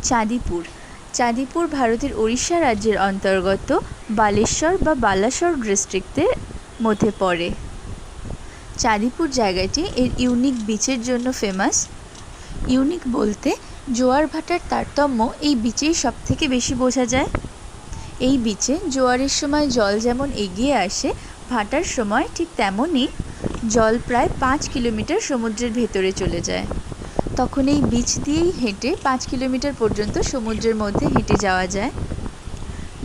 চাঁদিপুর চাঁদিপুর ভারতের ওড়িশা রাজ্যের অন্তর্গত বালেশ্বর বা বালাসোর ডিস্ট্রিক্টের মধ্যে পড়ে। চাঁদিপুর জায়গাটি এর ইউনিক বিচের জন্য ফেমাস। ইউনিক বলতে জোয়ার ভাটার তারতম্য এই বিচেই সবথেকে বেশি বোঝা যায়। এই বিচে জোয়ারের সময় জল যেমন এগিয়ে আসে, ভাটার সময় ঠিক তেমনই জল প্রায় 5 কিলোমিটার সমুদ্রের ভেতরে চলে যায়। তখন এই বিচ দিয়েই হেঁটে 5 কিলোমিটার পর্যন্ত সমুদ্রের মধ্যে হেঁটে যাওয়া যায়।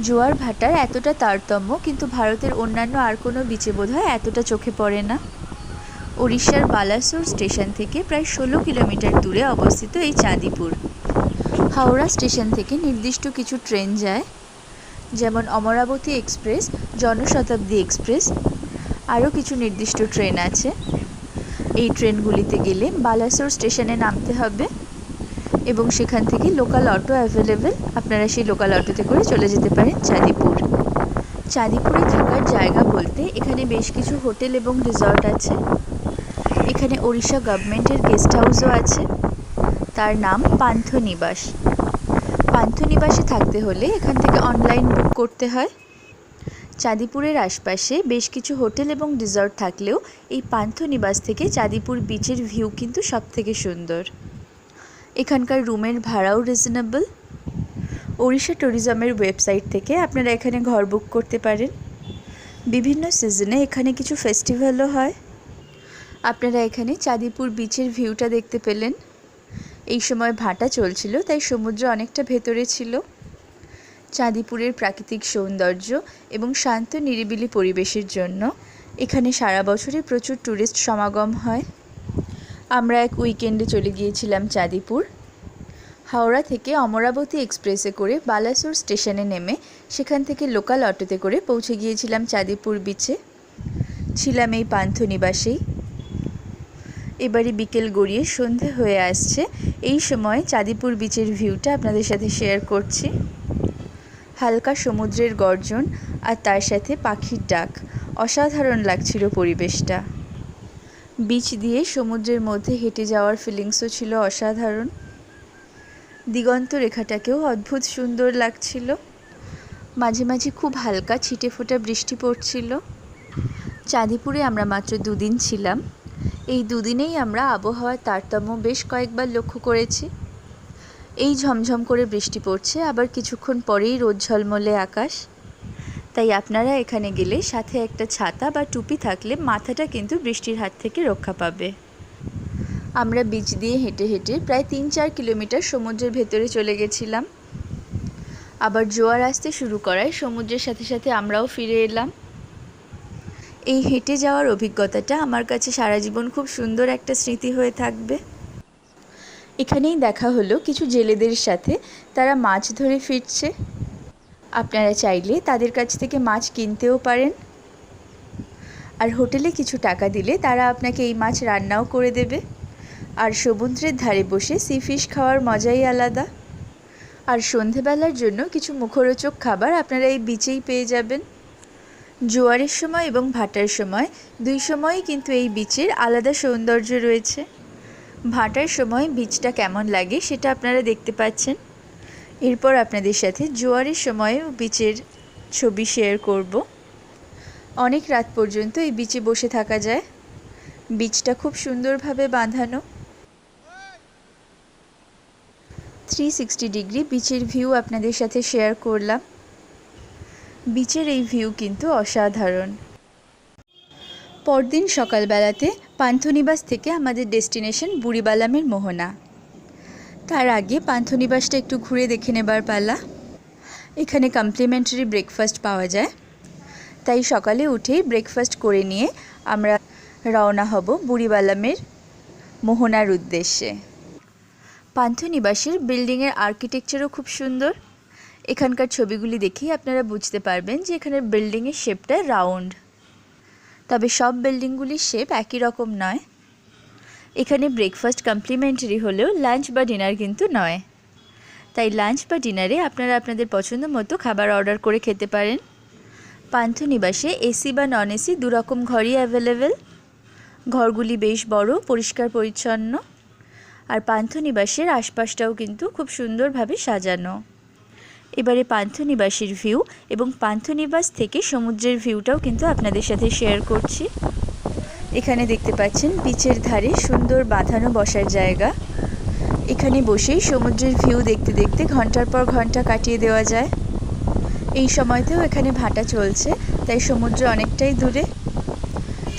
জোয়ার ভাটার এতটা তারতম্য কিন্তু ভারতের অন্যান্য আর কোনো বিচে বোধহয় এতটা চোখে পড়ে না। ওড়িশার বালাসোর স্টেশন থেকে প্রায় 16 কিলোমিটার দূরে অবস্থিত এই চাঁদিপুর। হাওড়া স্টেশন থেকে নির্দিষ্ট কিছু ট্রেন যায়, যেমন অমরাবতী এক্সপ্রেস, জনশতাব্দী এক্সপ্রেস, আরও কিছু নির্দিষ্ট ট্রেন আছে। এই ট্রেনগুলিতে গেলে বালাসোর স্টেশনে নামতে হবে এবং সেখান থেকে লোকাল অটো অ্যাভেলেবেল। আপনারা সেই লোকাল অটোতে করে চলে যেতে পারেন চাঁদিপুর। চাঁদিপুরে থাকার জায়গা বলতে এখানে বেশ কিছু হোটেল এবং রিসর্ট আছে। এখানে ওড়িশা গভর্নমেন্টের গেস্ট হাউসও আছে, তার নাম পান্থনিবাস। পান্থনিবাসে থাকতে হলে এখান থেকে অনলাইন বুক করতে হয়। চাঁদিপুরের আশপাশে বেশ কিছু হোটেল এবং রিসর্ট থাকলেও এই পান্থনিবাস থেকে চাঁদিপুর বিচের ভিউ কিন্তু সবথেকে সুন্দর। এখানকার রুমের ভাড়াও রিজনেবল। ওড়িশা ট্যুরিজমের ওয়েবসাইট থেকে আপনারা এখানে ঘর বুক করতে পারেন। বিভিন্ন সিজনে এখানে কিছু ফেস্টিভ্যালও হয়। আপনারা এখানে চাঁদিপুর বিচের ভিউটা দেখতে পেলেন। এই সময় ভাটা চলছিল, তাই সমুদ্র অনেকটা ভেতরে ছিল। চাঁদিপুরের প্রাকৃতিক সৌন্দর্য এবং শান্ত নিরিবিলি পরিবেশের জন্য এখানে সারা বছরই প্রচুর ট্যুরিস্ট সমাগম হয়। আমরা এক উইকেন্ডে চলে গিয়েছিলাম চাঁদিপুর। হাওড়া থেকে অমরাবতী এক্সপ্রেসে করে বালাসোর স্টেশনে নেমে সেখান থেকে লোকাল অটোতে করে পৌঁছে গিয়েছিলাম চাঁদিপুর বিচে। ছিলাম এই পান্থনিবাসেই। এবারে বিকেল গড়িয়ে সন্ধে হয়ে আসছে, এই সময় চাঁদিপুর বিচের ভিউটা আপনাদের সাথে শেয়ার করছি। হালকা সমুদ্রের গর্জন আর তার সাথে পাখির ডাক, অসাধারণ লাগছিল পরিবেশটা। বিচ দিয়ে সমুদ্রের মধ্যে হেঁটে যাওয়ার ফিলিংসও ছিল অসাধারণ। দিগন্ত রেখাটাকেও অদ্ভুত সুন্দর লাগছিল। মাঝে মাঝে খুব হালকা ছিটে ফোঁটা বৃষ্টি পড়ছিল। চাঁদিপুরে আমরা মাত্র 2 দিন ছিলাম। এই 2 দিনেই আমরা আবহাওয়ার তারতম্য বেশ কয়েকবার লক্ষ্য করেছি। এই ঝমঝম করে বৃষ্টি পড়ছে, আবার কিছুক্ষণ পরেই রোদ ঝলমলে আকাশ। তাই আপনারা এখানে গেলে সাথে একটা ছাতা বা টুপি থাকলে মাথাটা কিন্তু বৃষ্টির হাত থেকে রক্ষা পাবে। আমরা বিচ দিয়ে হেঁটে হেঁটে প্রায় 3-4 কিলোমিটার সমুদ্রের ভেতরে চলে গেছিলাম। আবার জোয়ার আসতে শুরু করায় সমুদ্রের সাথে সাথে আমরাও ফিরে এলাম। এই হেঁটে যাওয়ার অভিজ্ঞতাটা আমার কাছে সারা জীবন খুব সুন্দর একটা স্মৃতি হয়ে থাকবে। এখানেই দেখা হলো কিছু জেলেদের সাথে, তারা মাছ ধরে ফিরছে। আপনারা চাইলে তাদের কাছ থেকে মাছ কিনতেও পারেন, আর হোটেলে কিছু টাকা দিলে তারা আপনাকে এই মাছ রান্নাও করে দেবে। আর সমুদ্রের ধারে বসে সি ফিশ খাওয়ার মজাই আলাদা। আর সন্ধেবেলার জন্য কিছু মুখরোচক খাবার আপনারা এই বিচেই পেয়ে যাবেন। জোয়ারের সময় এবং ভাটার সময় 2 সময়ই কিন্তু এই বিচের আলাদা সৌন্দর্য রয়েছে। ভাটার সময় বিচটা কেমন লাগে সেটা আপনারা দেখতে পাচ্ছেন। এরপর আপনাদের সাথে জোয়ারের সময়ও বিচের ছবি শেয়ার করব। অনেক রাত পর্যন্ত এই বিচে বসে থাকা যায়। বিচটা খুব সুন্দরভাবে বাঁধানো। 360 ডিগ্রি বিচের ভিউ আপনাদের সাথে শেয়ার করলাম। বিচের এই ভিউ কিন্তু অসাধারণ। পরদিন সকালবেলাতে পান্থনিবাস থেকে আমাদের ডেস্টিনেশন বুড়িবালামের মোহনা। তার আগে পান্থনিবাসটা একটু ঘুরে দেখে নেবার পালা। এখানে কমপ্লিমেন্টারি ব্রেকফাস্ট পাওয়া যায়, তাই সকালে উঠেই ব্রেকফাস্ট করে নিয়ে আমরা রওনা হব বুড়িবালামের মোহনার উদ্দেশ্যে। পান্থনিবাসের বিল্ডিংয়ের আর্কিটেকচারও খুব সুন্দর। এখানকার ছবিগুলি দেখেই আপনারা বুঝতে পারবেন যে এখানের বিল্ডিংয়ের শেপটা রাউন্ড। তবে সব বিল্ডিংগুলির শেপ একই রকম নয়। এখানে ব্রেকফাস্ট কমপ্লিমেন্টারি হলেও লাঞ্চ বা ডিনার কিন্তু নয়। তাই লাঞ্চ বা ডিনারে আপনারা আপনাদের পছন্দ মতো খাবার অর্ডার করে খেতে পারেন। পান্থনিবাসে এসি বা নন এসি 2 রকম ঘরই অ্যাভেলেবেল। ঘরগুলি বেশ বড়, পরিষ্কার পরিচ্ছন্ন। আর পান্থনিবাসের আশপাশটাও কিন্তু খুব সুন্দরভাবে সাজানো। এবারে পান্থনিবাসের ভিউ এবং পান্থনিবাস থেকে সমুদ্রের ভিউটাও কিন্তু আপনাদের সাথে শেয়ার করছি। এখানে দেখতে পাচ্ছেন বিচের ধারে সুন্দর বাঁধানো বসার জায়গা। এখানে বসেই সমুদ্রের ভিউ দেখতে দেখতে ঘন্টার পর ঘন্টা কাটিয়ে দেওয়া যায়। এই সময়তেও এখানে ভাটা চলছে, তাই সমুদ্র অনেকটাই দূরে।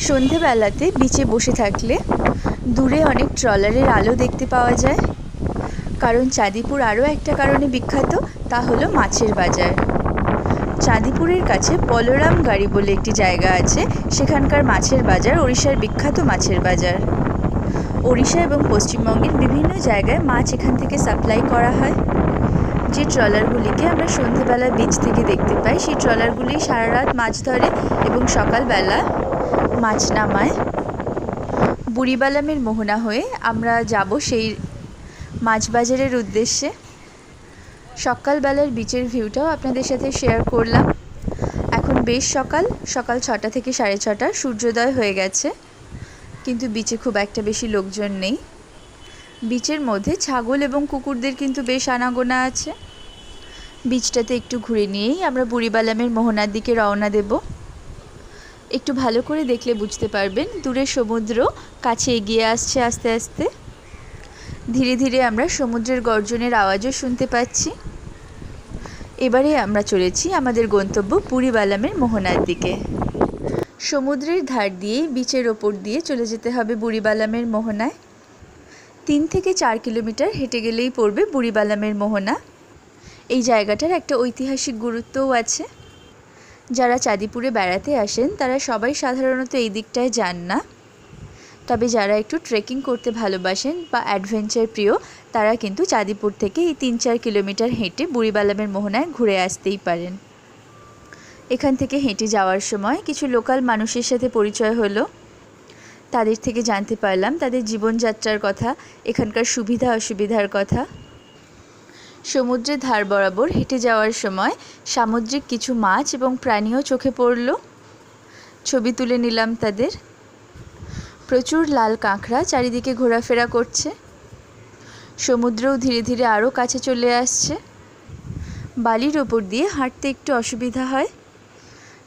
সন্ধেবেলাতে বিচে বসে থাকলে দূরে অনেক ট্রলারের আলো দেখতে পাওয়া যায়, কারণ চাঁদিপুর আরও একটা কারণে বিখ্যাত, তা হলো মাছের বাজার। চাঁদিপুরের কাছে বলরাম গাড়ি বলে একটি জায়গা আছে, সেখানকার মাছের বাজার ওড়িশার বিখ্যাত মাছের বাজার। ওড়িশা এবং পশ্চিমবঙ্গের বিভিন্ন জায়গায় মাছ এখান থেকে সাপ্লাই করা হয়। যে ট্রলারগুলিকে আমরা সন্ধেবেলা বিচ থেকে দেখতে পাই, সেই ট্রলারগুলি সারা রাত মাছ ধরে এবং সকালবেলা মাছ নামায়। বুড়িবালামের মোহনা হয়ে আমরা যাব সেই মাছ বাজারের উদ্দেশ্যে। সকালবেলার বিচের ভিউটাও আপনাদের সাথে শেয়ার করলাম। এখন বেশ সকাল 6টা থেকে 6:30 সূর্যোদয় হয়ে গেছে, কিন্তু বিচে খুব একটা বেশি লোকজন নেই। বিচের মধ্যে ছাগল এবং কুকুরদের কিন্তু বেশ আনাগোনা আছে। বিচটাতে একটু ঘুরে নিয়েই আমরা বুড়িবালামের মোহনার দিকে রওনা দেব। একটু ভালো করে দেখলে বুঝতে পারবেন দূরে সমুদ্র কাছে এগিয়ে আসছে আস্তে আস্তে। ধীরে ধীরে আমরা সমুদ্রের গর্জনের আওয়াজও শুনতে পাচ্ছি। এবারে আমরা চলেছি আমাদের গন্তব্য বুড়িবালামের মোহনার দিকে। সমুদ্রের ধার দিয়ে বিচের ওপর দিয়ে চলে যেতে হবে বুড়িবালামের মোহনায়। 3 থেকে 4 কিলোমিটার হেঁটে গেলেই পড়বে বুড়িবালামের মোহনা। এই জায়গাটার একটা ঐতিহাসিক গুরুত্বও আছে। যারা চাঁদিপুরে বেড়াতে আসেন তারা সবাই সাধারণত এই দিকটায় যান না, তবে যারা একটু ট্রেকিং করতে ভালোবাসেন বা অ্যাডভেঞ্চার প্রিয় তারা কিন্তু চাঁদিপুর থেকে এই 3-4 কিলোমিটার হেঁটে বুড়িবালামের মোহনায় ঘুরে আসতেই পারেন। এখান থেকে হেঁটে যাওয়ার সময় কিছু লোকাল মানুষের সাথে পরিচয় হলো। তাদের থেকে জানতে পারলাম তাদের জীবনযাত্রার কথা, এখানকার সুবিধা অসুবিধার কথা। সমুদ্রের ধার বরাবর হেঁটে যাওয়ার সময় সামুদ্রিক কিছু মাছ এবং প্রাণীও চোখে পড়ল। ছবি তুলে নিলাম তাদের। প্রচুর লাল কাঁকড়া চারিদিকে ঘোরাফেরা করছে। সমুদ্রও ধীরে ধীরে আরও কাছে চলে আসছে। বালির ওপর দিয়ে হাঁটতে একটু অসুবিধা হয়,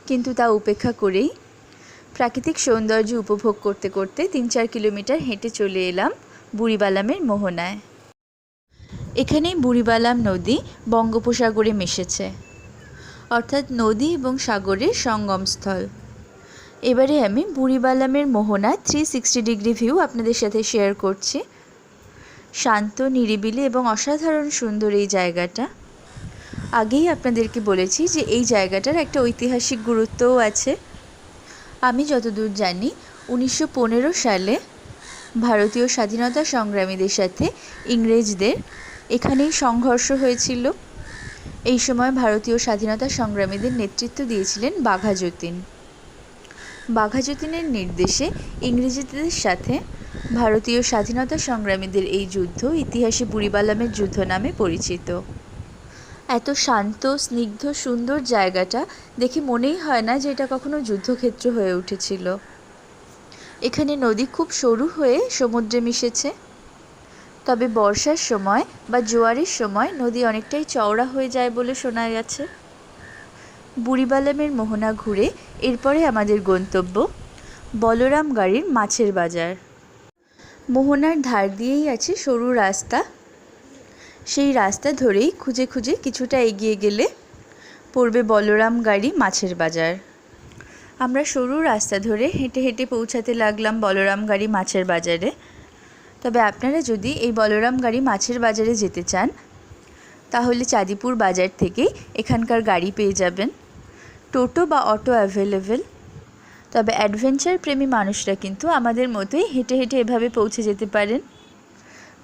কিন্তু তা উপেক্ষা করেই প্রাকৃতিক সৌন্দর্য উপভোগ করতে করতে 3-4 কিলোমিটার হেঁটে চলে এলাম বুড়িবালামের মোহনায়। এখানেই বুড়িবালাম নদী বঙ্গোপসাগরে মিশেছে, অর্থাৎ নদী এবং সাগরের সঙ্গমস্থল। এবারে আমি বুড়িবালামের মোহনা 360 ডিগ্রি ভিউ আপনাদের সাথে শেয়ার করছি। শান্ত, নিরিবিলি এবং অসাধারণ সুন্দর এই জায়গাটা। আগেই আপনাদেরকে বলেছি যে এই জায়গাটার একটা ঐতিহাসিক গুরুত্বও আছে। আমি যতদূর জানি 1915 সালে ভারতীয় স্বাধীনতা সংগ্রামীদের সাথে ইংরেজদের এখানেই সংঘর্ষ হয়েছিল। এই সময় ভারতীয় স্বাধীনতা সংগ্রামীদের নেতৃত্ব দিয়েছিলেন বাঘা যতীন। বাঘা যতীনের নির্দেশে ইংরেজদের সাথে ভারতীয় স্বাধীনতা সংগ্রামীদের এই যুদ্ধ ইতিহাসে বুড়িবালামের যুদ্ধ নামে পরিচিত। এত শান্ত, স্নিগ্ধ, সুন্দর জায়গাটা দেখে মনেই হয় না যে এটা কখনো যুদ্ধক্ষেত্র হয়ে উঠেছিল। এখানে নদী খুব সরু হয়ে সমুদ্রে মিশেছে, তবে বর্ষার সময় বা জোয়ারের সময় নদী অনেকটাই চওড়া হয়ে যায় বলে শোনা গেছে। বুড়িবালামের মোহনা ঘুরে এরপরে আমাদের গন্তব্য বলরাম গাড়ির মাছের বাজার। মোহনার ধার দিয়েই আছে সরু রাস্তা। সেই রাস্তা ধরেই খুঁজে খুঁজে কিছুটা এগিয়ে গেলে পড়বে বলরাম গাড়ি মাছের বাজার। আমরা সরু রাস্তা ধরে হেঁটে হেঁটে পৌঁছাতে লাগলাম বলরাম গাড়ি মাছের বাজারে। তবে আপনারা যদি এই বলরাম গাড়ি মাছের বাজারে যেতে চান তাহলে চাঁদিপুর বাজার থেকেই এখানকার গাড়ি পেয়ে যাবেন। টোটো বা অটো অ্যাভেলেবেল। তবে অ্যাডভেঞ্চার প্রেমী মানুষরা কিন্তু আমাদের মতোই হেঁটে হেঁটে এভাবে পৌঁছে যেতে পারেন।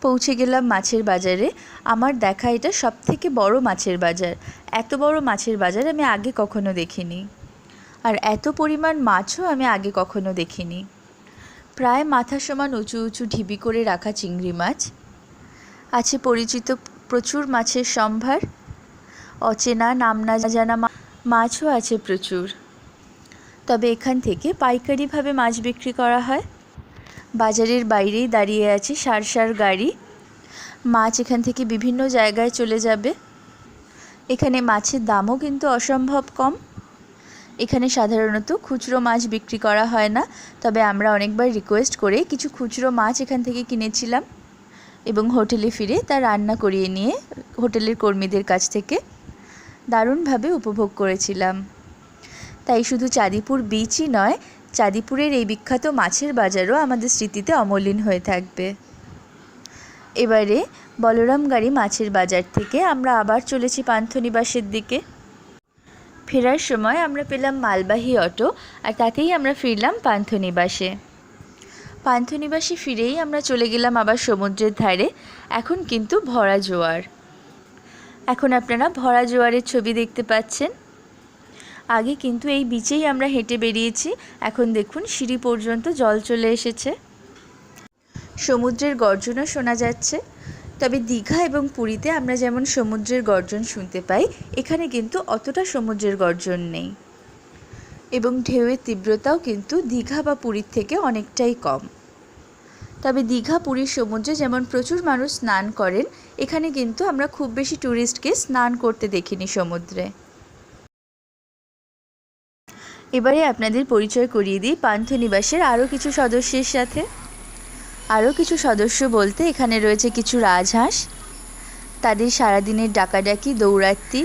পৌঁছে গেলাম মাছের বাজারে। আমার দেখা এটা সবথেকে বড় মাছের বাজার। এত বড় মাছের বাজার আমি আগে কখনো দেখিনি, আর এত পরিমাণ মাছও আমি আগে কখনো দেখিনি। প্রায় মাথা সমান উঁচু উঁচু ঢিবি করে রাখা চিংড়ি মাছ আছে, পরিচিত প্রচুর মাছের সম্ভার। অচেনা, নাম না জানা মাছও আছে প্রচুর। তবে এখান থেকে পাইকারিভাবে মাছ বিক্রি করা হয়। বাজারের বাইরেই দাঁড়িয়ে আছে সার গাড়ি। মাছ এখান থেকে বিভিন্ন জায়গায় চলে যাবে। এখানে মাছের দামও কিন্তু অসম্ভব কম। এখানে সাধারণত খুচরো মাছ বিক্রি করা হয় না, তবে আমরা অনেকবার রিকোয়েস্ট করে কিছু খুচরো মাছ এখান থেকে কিনেছিলাম এবং হোটেলে ফিরে তা রান্না করিয়ে নিয়ে হোটেলের কর্মীদের কাছ থেকে দারুণভাবে উপভোগ করেছিলাম। তাই শুধু চাঁদিপুর বিচই নয়, চাঁদিপুরের এই বিখ্যাত মাছের বাজারও আমাদের স্মৃতিতে অমলিন হয়ে থাকবে। এবারে বলরামগাড়ি মাছের বাজার থেকে আমরা আবার চলেছি পান্থনিবাসের দিকে। ফেরার সময় আমরা পেলাম মালবাহী অটো, আর তাতেই আমরা ফিরলাম পান্থনিবাসে। পান্থনিবাসে ফিরেই আমরা চলে গেলাম আবার সমুদ্রের ধারে। এখন কিন্তু ভরা জোয়ার। এখন আপনারা ভরা জোয়ারের ছবি দেখতে পাচ্ছেন। আগে কিন্তু এই বিচেই আমরা হেঁটে বেরিয়েছি, এখন দেখুন সিঁড়ি পর্যন্ত জল চলে এসেছে। সমুদ্রের গর্জনও শোনা যাচ্ছে। তবে দীঘা এবং পুরীতে আমরা যেমন সমুদ্রের গর্জন শুনতে পাই, এখানে কিন্তু অতটা সমুদ্রের গর্জন নেই এবং ঢেউয়ের তীব্রতাও কিন্তু দীঘা বা পুরীর থেকে অনেকটাই কম। তবে দীঘা পুরীর সমুদ্রে যেমন প্রচুর মানুষ স্নান করেন, এখানে কিন্তু আমরা খুব বেশি ট্যুরিস্টকে স্নান করতে দেখিনি সমুদ্রে। এবারে আপনাদের পরিচয় করিয়ে দিই পান্থনিবাসের আরও কিছু সদস্যের সাথে। আরও কিছু সদস্য বলতে এখানে রয়েছে কিছু রাজহাঁস। তাদের সারাদিনের ডাকাডাকি দৌড়াত্তি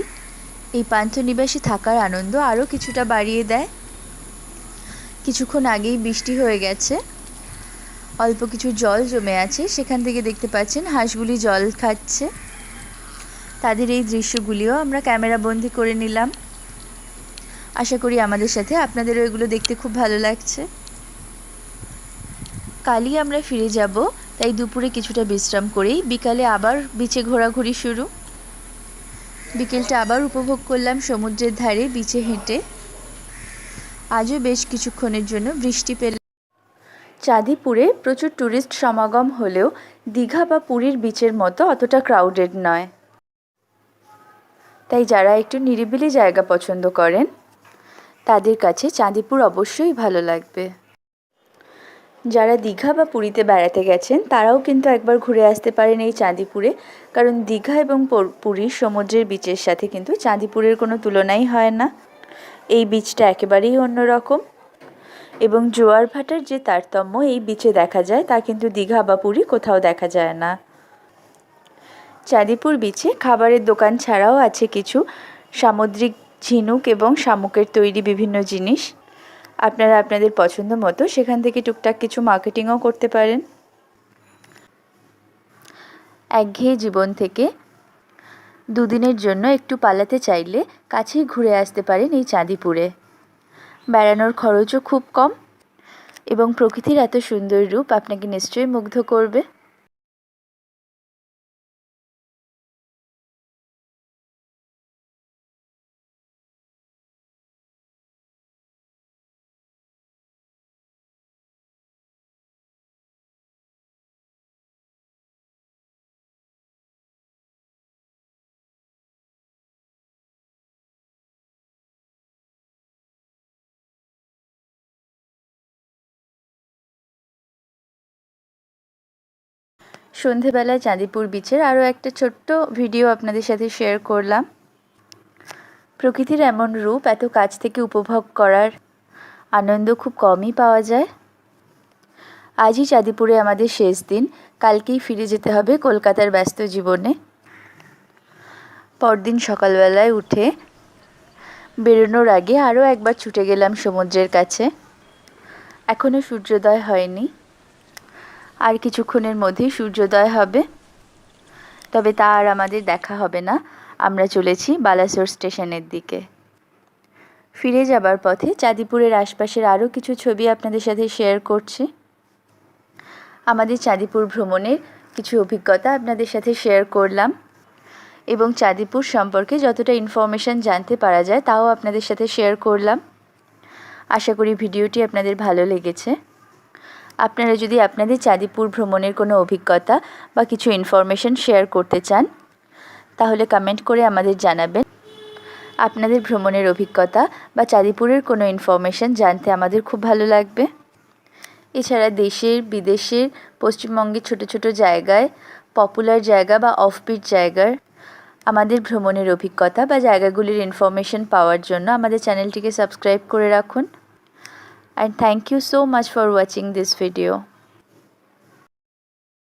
এই পান্থনিবাসে থাকার আনন্দ আরও কিছুটা বাড়িয়ে দেয়। কিছুক্ষণ আগেই বৃষ্টি হয়ে গেছে, অল্প কিছু জল জমে আছে, সেখান থেকে দেখতে পাচ্ছেন হাঁসগুলি জল খাচ্ছে। তাদের এই দৃশ্যগুলিও আমরা ক্যামেরাবন্দি করে নিলাম। আশা করি আমাদের সাথে আপনাদেরও এগুলো দেখতে খুব ভালো লাগছে। কালই আমরা ফিরে যাব, তাই দুপুরে কিছুটা বিশ্রাম করেই বিকালে আবার বিচে ঘোরাঘুরি শুরু। বিকেলটা আবার উপভোগ করলাম সমুদ্রের ধারে বিচে হেঁটে। আজও বেশ কিছুক্ষণের জন্য বৃষ্টি পেলাম। চাঁদিপুরে প্রচুর ট্যুরিস্ট সমাগম হলেও দীঘা বা পুরীর বিচের মতো অতটা ক্রাউডেড নয়। তাই যারা একটু নিরিবিলি জায়গা পছন্দ করেন তাদের কাছে চাঁদিপুর অবশ্যই ভালো লাগবে। যারা দীঘা বা পুরীতে বেড়াতে গেছেন তারাও কিন্তু একবার ঘুরে আসতে পারেন এই চাঁদিপুরে, কারণ দীঘা এবং পুরীর সমুদ্রের বিচের সাথে কিন্তু চাঁদিপুরের কোনো তুলনাই হয় না। এই বিচটা একেবারেই অন্যরকম এবং জোয়ার ভাটার যে তারতম্য এই বিচে দেখা যায় তা কিন্তু দীঘা বা পুরী কোথাও দেখা যায় না। চাঁদিপুর বিচে খাবারের দোকান ছাড়াও আছে কিছু সামুদ্রিক ঝিনুক এবং শামুকের তৈরি বিভিন্ন জিনিস। আপনারা আপনাদের পছন্দ মতো সেখান থেকে টুকটাক কিছু মার্কেটিংও করতে পারেন। একঘেয়ে জীবন থেকে দুদিনের জন্য একটু পালাতে চাইলে কাছেই ঘুরে আসতে পারেন এই চাঁদিপুরে। বেড়ানোর খরচও খুব কম এবং প্রকৃতির এত সুন্দর রূপ আপনাকে নিশ্চয়ই মুগ্ধ করবে। সন্ধেবেলায় চাঁদিপুর বিচের আরও একটা ছোট্ট ভিডিও আপনাদের সাথে শেয়ার করলাম। প্রকৃতির এমন রূপ এত কাছ থেকে উপভোগ করার আনন্দ খুব কমই পাওয়া যায়। আজই চাঁদিপুরে আমাদের শেষ দিন, কালকেই ফিরে যেতে হবে কলকাতার ব্যস্ত জীবনে। পরদিন সকালবেলায় উঠে বেরোনোর আগে আরও একবার ছুটে গেলাম সমুদ্রের কাছে। এখনও সূর্যোদয় হয়নি, আর কিছুক্ষণের মধ্যেই সূর্যোদয় হবে, তবে তা আর আমাদের দেখা হবে না। আমরা চলেছি বালাসোর স্টেশনের দিকে। ফিরে যাবার পথে চাঁদিপুরের আশপাশের আরও কিছু ছবি আপনাদের সাথে শেয়ার করছি। আমাদের চাঁদিপুর ভ্রমণের কিছু অভিজ্ঞতা আপনাদের সাথে শেয়ার করলাম এবং চাঁদিপুর সম্পর্কে যতটা ইনফরমেশান জানতে পারা যায় তাও আপনাদের সাথে শেয়ার করলাম। আশা করি ভিডিওটি আপনাদের ভালো লেগেছে। আপনারা যদি আপনাদের চাঁদিপুর ভ্রমণের কোনো অভিজ্ঞতা বা কিছু ইনফরমেশান শেয়ার করতে চান তাহলে কমেন্ট করে আমাদের জানাবেন। আপনাদের ভ্রমণের অভিজ্ঞতা বা চাঁদিপুরের কোনো ইনফরমেশান জানতে আমাদের খুব ভালো লাগবে। এছাড়া দেশের বিদেশের পশ্চিমবঙ্গের ছোট ছোট জায়গায় পপুলার জায়গা বা অফবিট জায়গার আমাদের ভ্রমণের অভিজ্ঞতা বা জায়গাগুলির ইনফরমেশন পাওয়ার জন্য আমাদের চ্যানেলটিকে সাবস্ক্রাইব করে রাখুন। And thank you so much for watching this video.